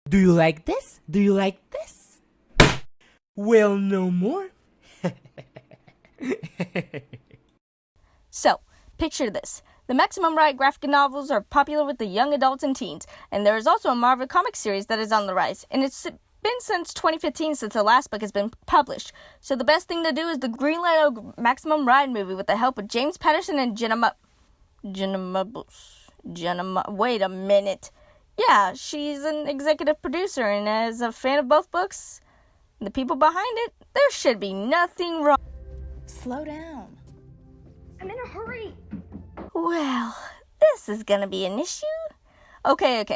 Do you like this? Do you like this? Well, no more. So, picture this. The Maximum Ride graphic novels are popular with the young adults and teens, and there is also a Marvel comic series that is on the rise, and it's been since 2015 since the last book has been published. So the best thing to do is the greenlight a Maximum Ride movie with the help of James Patterson and wait a minute. Yeah, she's an executive producer, and as a fan of both books, the people behind it, there should be nothing wrong. Slow down. I'm in a hurry. Well, this is gonna be an issue. Okay.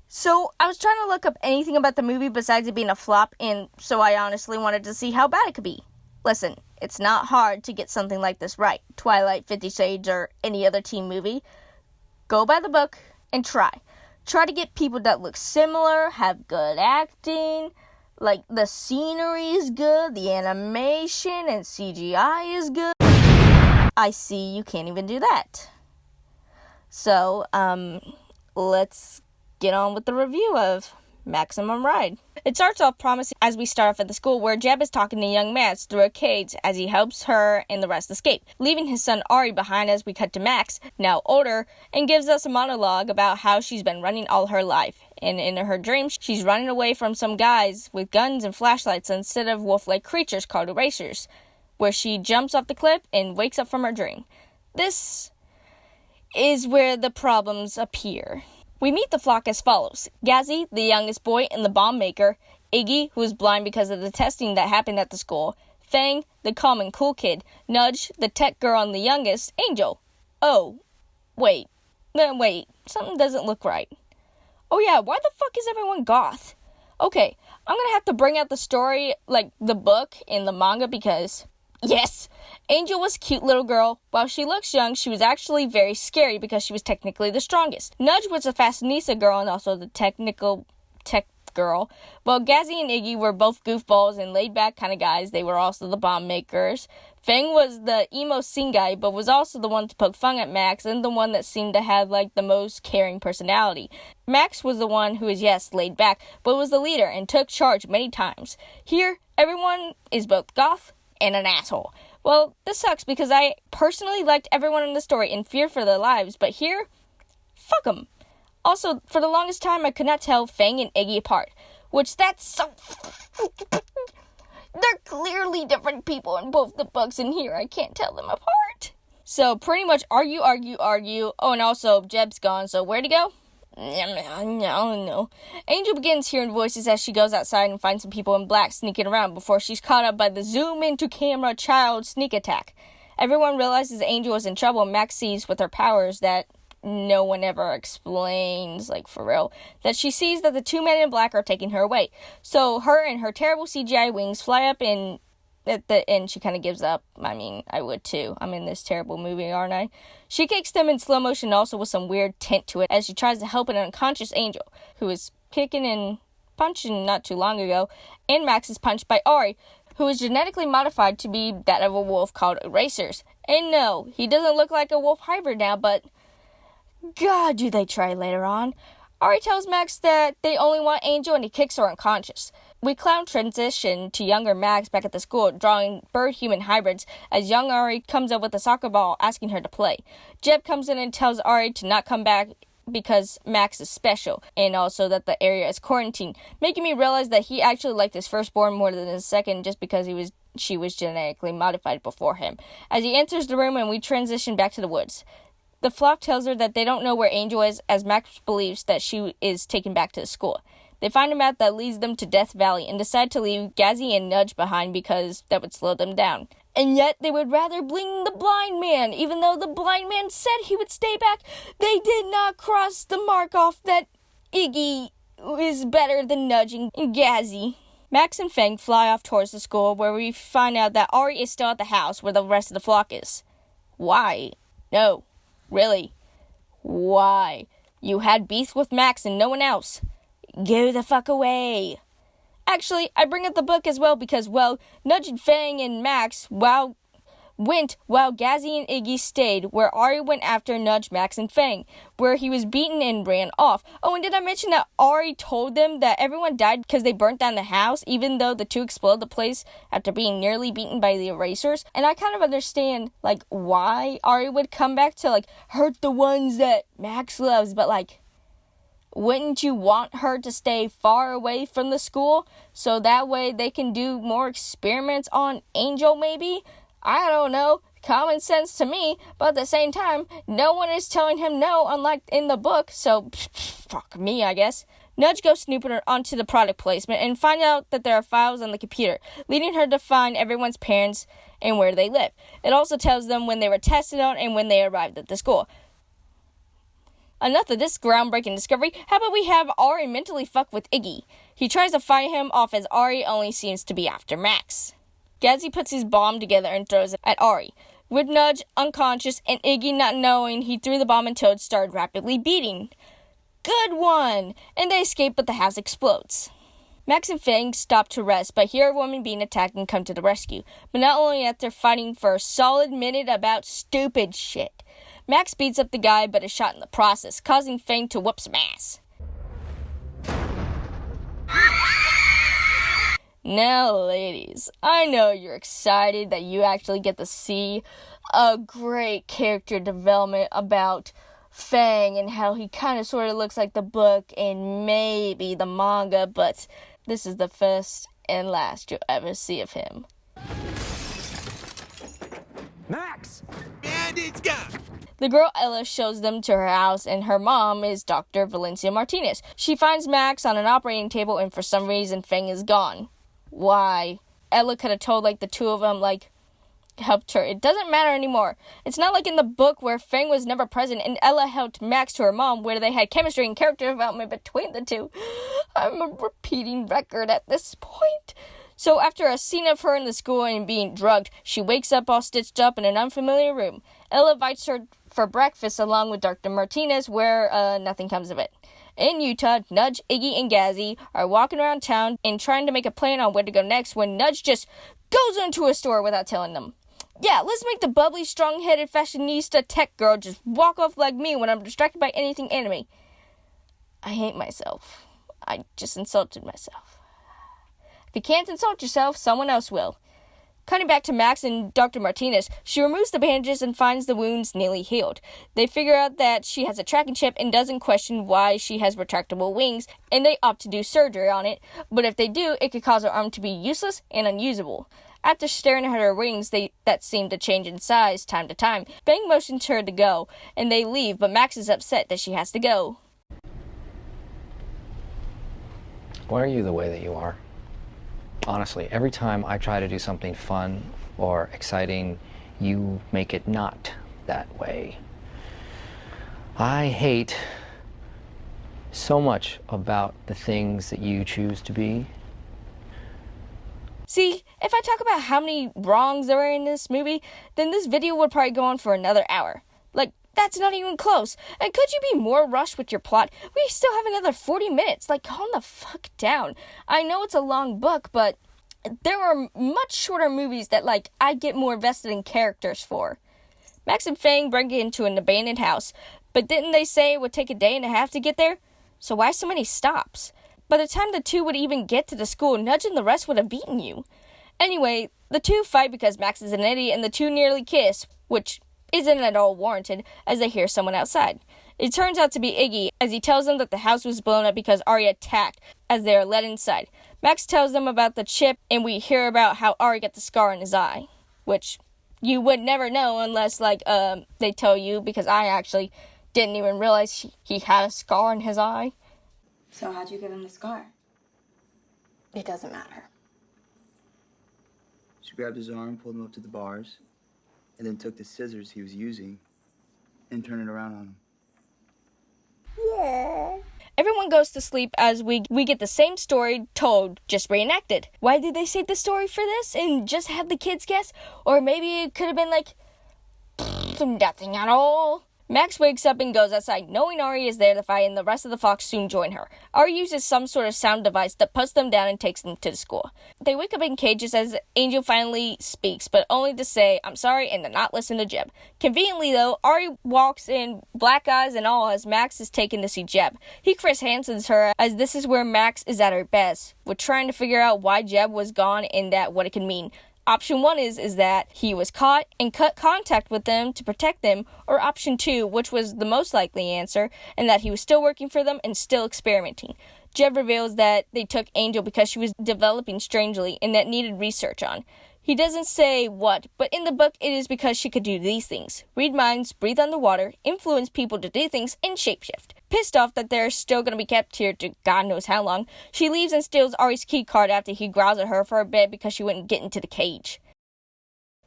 So, I was trying to look up anything about the movie besides it being a flop, and so I honestly wanted to see how bad it could be. Listen, it's not hard to get something like this right. Twilight, 50 Shades, or any other teen movie. Go by the book and try. Try to get people that look similar, have good acting, like the scenery is good, the animation and CGI is good. I see you can't even do that. So, let's get on with the review of Maximum Ride. It starts off promising as we start off at the school where Jeb is talking to young Max through arcades as he helps her and the rest escape, leaving his son Ari behind as we cut to Max, now older, and gives us a monologue about how she's been running all her life. And in her dreams, she's running away from some guys with guns and flashlights instead of wolf-like creatures called erasers, where she jumps off the cliff and wakes up from her dream. This is where the problems appear. We meet the flock as follows. Gazzy, the youngest boy and the bomb maker. Iggy, who is blind because of the testing that happened at the school. Fang, the calm and cool kid. Nudge, the tech girl and the youngest. Angel. Oh, wait, something doesn't look right. Oh yeah, why the fuck is everyone goth? Okay, I'm gonna have to bring out the story, like the book and the manga because... Yes! Angel was a cute little girl. While she looks young, she was actually very scary because she was technically the strongest. Nudge was a fashionista girl and also the tech girl. While Gazzy and Iggy were both goofballs and laid-back kind of guys, they were also the bomb makers. Fang was the emo scene guy, but was also the one to poke fun at Max and the one that seemed to have, the most caring personality. Max was the one who was, yes, laid back, but was the leader and took charge many times. Here, everyone is both goth and an asshole. Well, this sucks because I personally liked everyone in the story and feared for their lives, but here, fuck them. Also, for the longest time, I could not tell Fang and Iggy apart, which that's so... They're clearly different people in both the books, and here I can't tell them apart. So, pretty much argue. Oh, and also, Jeb's gone, so where'd he go? No. Angel begins hearing voices as she goes outside and finds some people in black sneaking around before she's caught up by the zoom into camera child sneak attack. Everyone realizes Angel is in trouble and Max sees with her powers that no one ever explains, for real, that she sees that the two men in black are taking her away. So her and her terrible CGI wings fly up and at the end, she kind of gives up. I mean, I would too. I'm in this terrible movie, aren't I? She kicks them in slow motion, also with some weird tint to it, as she tries to help an unconscious Angel, who is kicking and punching not too long ago, and Max is punched by Ari, who is genetically modified to be that of a wolf called Erasers. And no, he doesn't look like a wolf hybrid now, but God, do they try later on. Ari tells Max that they only want Angel, and he kicks her unconscious. We clown transition to younger Max back at the school, drawing bird-human hybrids, as young Ari comes up with a soccer ball, asking her to play. Jeb comes in and tells Ari to not come back because Max is special, and also that the area is quarantined, making me realize that he actually liked his firstborn more than his second just because she was genetically modified before him. As he enters the room and we transition back to the woods. The flock tells her that they don't know where Angel is, as Max believes that she is taken back to the school. They find a map that leads them to Death Valley and decide to leave Gazzy and Nudge behind because that would slow them down. And yet they would rather bring the blind man, even though the blind man said he would stay back. They did not cross the mark off that Iggy is better than Nudge and Gazzy. Max and Fang fly off towards the school where we find out that Ari is still at the house where the rest of the flock is. Why? No. Really? Why? You had beef with Max and no one else. Go the fuck away. Actually, I bring up the book as well because, Nudge and Fang and Max, while went while Gazzy and Iggy stayed, where Ari went after Nudge, Max, and Fang, where he was beaten and ran off. Oh, and did I mention that Ari told them that everyone died because they burnt down the house, even though the two exploded the place after being nearly beaten by the erasers? And I kind of understand, like, why Ari would come back to, like, hurt the ones that Max loves, but, like, wouldn't you want her to stay far away from the school so that way they can do more experiments on Angel, maybe? I don't know. Common sense to me, but at the same time, no one is telling him no, unlike in the book, so fuck me, I guess. Nudge goes snooping onto the product placement and finds out that there are files on the computer, leading her to find everyone's parents and where they live. It also tells them when they were tested on and when they arrived at the school. Enough of this groundbreaking discovery. How about we have Ari mentally fuck with Iggy? He tries to fight him off as Ari only seems to be after Max. Gazzy puts his bomb together and throws it at Ari. With Nudge unconscious and Iggy not knowing, he threw the bomb until it started rapidly beating. Good one! And they escape, but the house explodes. Max and Fang stop to rest, but hear a woman being attacked and come to the rescue. But not only that, they're fighting for a solid minute about stupid shit. Max beats up the guy, but is shot in the process, causing Fang to whoop some ass. Now, ladies, I know you're excited that you actually get to see a great character development about Fang and how he kind of sort of looks like the book and maybe the manga, but this is the first and last you'll ever see of him. Max! And it's gone! The girl Ella shows them to her house, and her mom is Dr. Valencia Martinez. She finds Max on an operating table, and for some reason, Fang is gone. Why? Ella could have told, like, the two of them, like, helped her. It doesn't matter anymore. It's not like in the book where Fang was never present, and Ella helped Max to her mom, where they had chemistry and character development between the two. I'm a repeating record at this point. So after a scene of her in the school and being drugged, she wakes up all stitched up in an unfamiliar room. Ella invites her for breakfast along with Dr. Martinez, where nothing comes of it. In Utah, Nudge, Iggy, and Gazzy are walking around town and trying to make a plan on where to go next when Nudge just goes into a store without telling them. Yeah, let's make the bubbly, strong-headed fashionista tech girl just walk off like me when I'm distracted by anything anime. I hate myself. I just insulted myself. If you can't insult yourself, someone else will. Cutting back to Max and Dr. Martinez, she removes the bandages and finds the wounds nearly healed. They figure out that she has a tracking chip and doesn't question why she has retractable wings, and they opt to do surgery on it, but if they do, it could cause her arm to be useless and unusable. After staring at her wings that seem to change in size time to time, Fang motions her to go, and they leave, but Max is upset that she has to go. Why are you the way that you are? Honestly, every time I try to do something fun or exciting, you make it not that way. I hate so much about the things that you choose to be. See, if I talk about how many wrongs there are in this movie, then this video would probably go on for another hour. Like, that's not even close. And could you be more rushed with your plot? We still have another 40 minutes. Like, calm the fuck down. I know it's a long book, but there are much shorter movies that, like, I get more invested in characters for. Max and Fang bring it into an abandoned house, but didn't they say it would take a day and a half to get there? So why so many stops? By the time the two would even get to the school, Nudge and the rest would have beaten you. Anyway, the two fight because Max is an idiot and the two nearly kiss, which isn't at all warranted, as they hear someone outside. It turns out to be Iggy, as he tells them that the house was blown up because Ari attacked as they are led inside. Max tells them about the chip, and we hear about how Ari got the scar in his eye, which you would never know unless, they tell you, because I actually didn't even realize he had a scar in his eye. So how'd you give him the scar? It doesn't matter. She grabbed his arm, pulled him up to the bars, and then took the scissors he was using and turned it around on him. Yeah. Everyone goes to sleep as we get the same story told, just reenacted. Why did they save the story for this and just have the kids guess? Or maybe it could have been nothing at all. Max wakes up and goes outside, knowing Ari is there to fight, and the rest of the flock soon join her. Ari uses some sort of sound device that puts them down and takes them to the school. They wake up in cages as Angel finally speaks, but only to say, "I'm sorry," and to not listen to Jeb. Conveniently, though, Ari walks in, black eyes and all, as Max is taken to see Jeb. He Chris Hansen's her, as this is where Max is at her best, with trying to figure out why Jeb was gone and that what it could mean. Option 1 is that he was caught and cut contact with them to protect them, or option 2, which was the most likely answer, and that he was still working for them and still experimenting. Jeb reveals that they took Angel because she was developing strangely and that needed research on. He doesn't say what, but in the book it is because she could do these things: read minds, breathe underwater, influence people to do things, and shapeshift. Pissed off that they're still going to be kept here to God knows how long, she leaves and steals Ari's key card after he growls at her for a bit because she wouldn't get into the cage.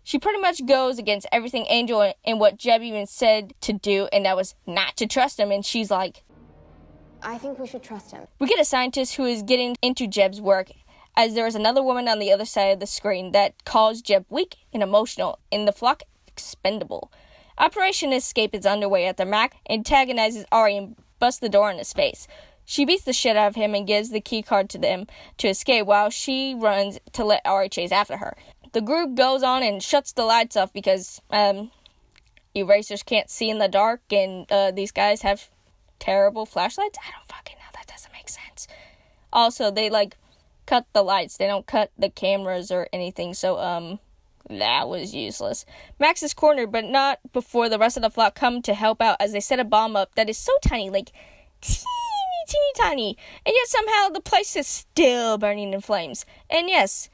She pretty much goes against everything Angel and what Jeb even said to do, and that was not to trust him, and she's like, I think we should trust him. We get a scientist who is getting into Jeb's work, as there is another woman on the other side of the screen that calls Jeb weak and emotional, and the flock expendable. Operation Escape is underway after Mac antagonizes Ari and busts the door in his face. She beats the shit out of him and gives the key card to them to escape while she runs to let Ari chase after her. The group goes on and shuts the lights off because erasers can't see in the dark, and these guys have terrible flashlights. I don't fucking know. That doesn't make sense. Also, they cut the lights. They don't cut the cameras or anything, so that was useless. Max is cornered, but not before the rest of the flock come to help out as they set a bomb up that is so tiny, teeny tiny, and yet somehow the place is still burning in flames. And yes,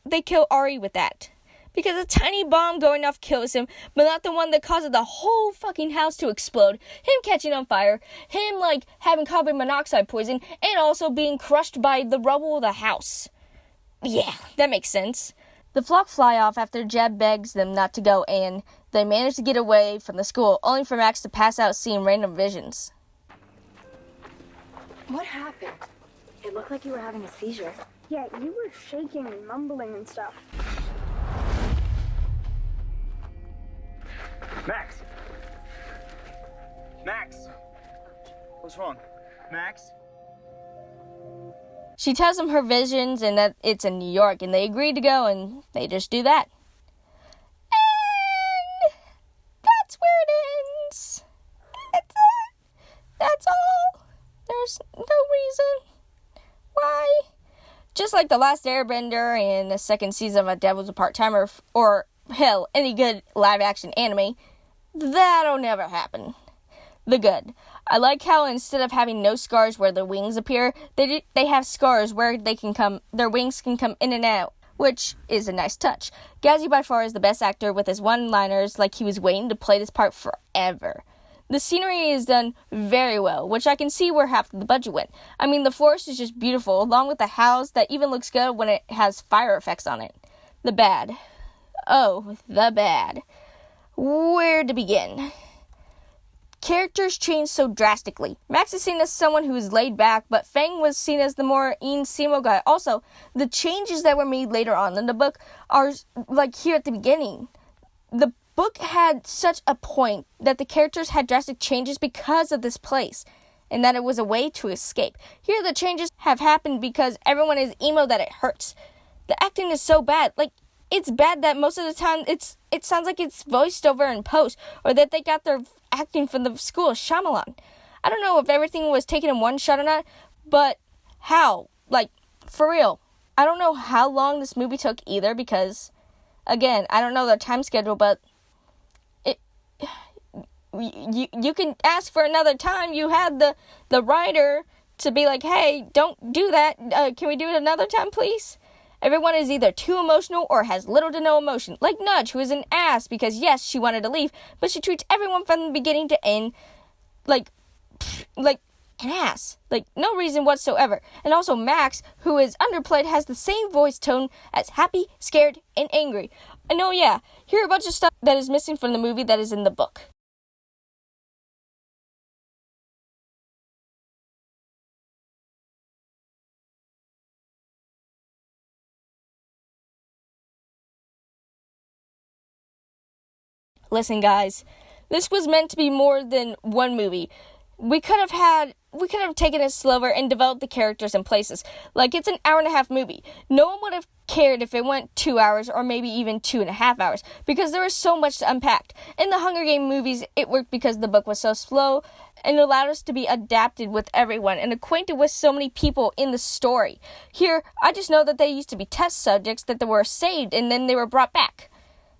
they kill Ari with that. Because a tiny bomb going off kills him, but not the one that causes the whole fucking house to explode, him catching on fire, him, having carbon monoxide poison, and also being crushed by the rubble of the house. Yeah, that makes sense. The flock fly off after Jeb begs them not to go, and they manage to get away from the school, only for Max to pass out seeing random visions. What happened? It looked like you were having a seizure. Yeah, you were shaking and mumbling and stuff. Max! Max! What's wrong? Max? She tells them her visions and that it's in New York, and they agree to go, and they just do that. And that's where it ends. That's it. That's all. There's no reason why. Just like The Last Airbender and the second season of A Devil's a Part-Timer, or hell, any good live-action anime, that'll never happen. The good. I like how instead of having no scars where their wings appear, they have scars where their wings can come in and out, which is a nice touch. Gazzy by far is the best actor with his one-liners, like he was waiting to play this part forever. The scenery is done very well, which I can see where half of the budget went. I mean, the forest is just beautiful, along with the house that even looks good when it has fire effects on it. The bad. Oh, the bad. Where to begin? Characters change so drastically. Max is seen as someone who is laid back, but Fang was seen as the more emo guy. Also, the changes that were made later on in the book are here at the beginning. The book had such a point that the characters had drastic changes because of this place, and that it was a way to escape. Here, the changes have happened because everyone is emo that it hurts. The acting is so bad. It's bad that most of the time it sounds like it's voiced over in post, or that they got their acting from the school of Shyamalan. I don't know if everything was taken in one shot or not, but how? For real. I don't know how long this movie took either, because, again, I don't know the time schedule, but you can ask for another time. You had the writer to be like, hey, don't do that. Can we do it another time, please? Everyone is either too emotional or has little to no emotion. Like Nudge, who is an ass because, yes, she wanted to leave, but she treats everyone from the beginning to end like an ass. No reason whatsoever. And also Max, who is underplayed, has the same voice tone as happy, scared, and angry. I know, yeah, here are a bunch of stuff that is missing from the movie that is in the book. Listen, guys, This was meant to be more than one movie. We could have taken it slower and developed the characters and places. Like, it's an hour-and-a-half movie. No one would have cared if it went 2 hours or maybe even 2.5 hours, because there was so much to unpack. In the Hunger Games movies, it worked because the book was so slow and allowed us to be adapted with everyone and acquainted with so many people in the story. Here, I just know that they used to be test subjects that they were saved and then they were brought back.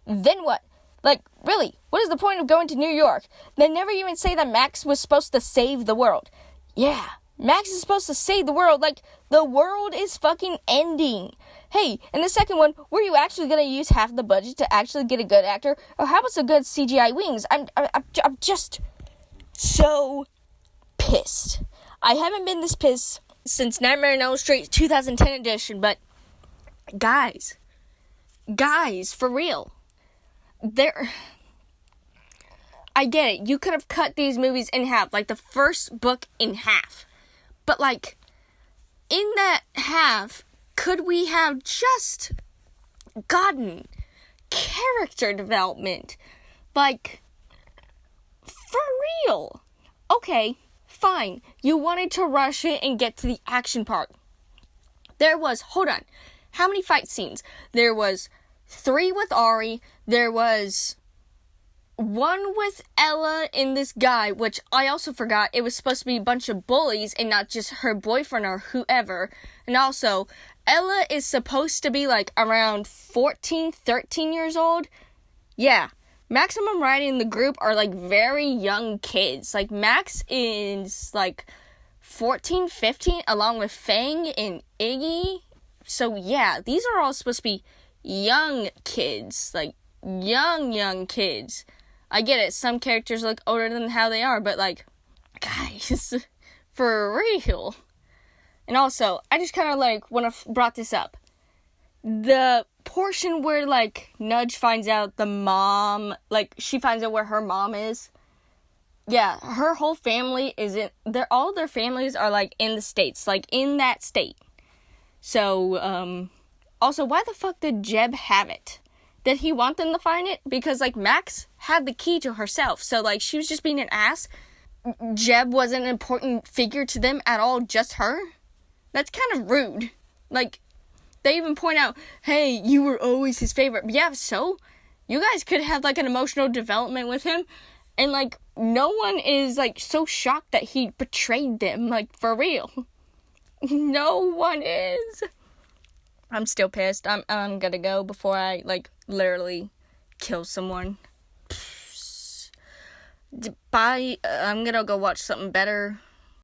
Then what? Like, really, what is the point of going to New York? They never even say that Max was supposed to save the world. Yeah, Max is supposed to save the world, like, the world is fucking ending. Hey, in the second one, were you actually going to use half the budget to actually get a good actor? Or how about some good CGI wings? I'm just so pissed. I haven't been this pissed since Nightmare on Elm Street 2010 edition, but guys, for real. I get it. You could have cut these movies in half, like the first book in half. But, like, in that half, could we have just gotten character development? Like, for real. Okay, fine. You wanted to rush it and get to the action part. Hold on. How many fight scenes? There was 3 with Ari. There was 1 with Ella and this guy, which I also forgot. It was supposed to be a bunch of bullies and not just her boyfriend or whoever. And also, Ella is supposed to be like around 14, 13 years old. Yeah, Maximum Riding and the group are like very young kids. Like, Max is like 14, 15, along with Fang and Iggy. So yeah, these are all supposed to be young kids, like young kids. I get it, some characters look older than how they are, but like, guys, for real. And also, I just kind of like want to brought this up. The portion where like Nudge finds out the mom, like she finds out where her mom is. Yeah, her whole family all their families are like in the States, like in that state. So, also, why the fuck did Jeb have it? Did he want them to find it? Because, like, Max had the key to herself. So, like, she was just being an ass. Jeb wasn't an important figure to them at all, just her. That's kind of rude. Like, they even point out, hey, you were always his favorite. But yeah, so? You guys could have, like, an emotional development with him. And, like, no one is, like, so shocked that he betrayed them. Like, for real. No one is. I'm still pissed. I'm gonna go before I, like, literally kill someone. Bye. I'm gonna go watch something better.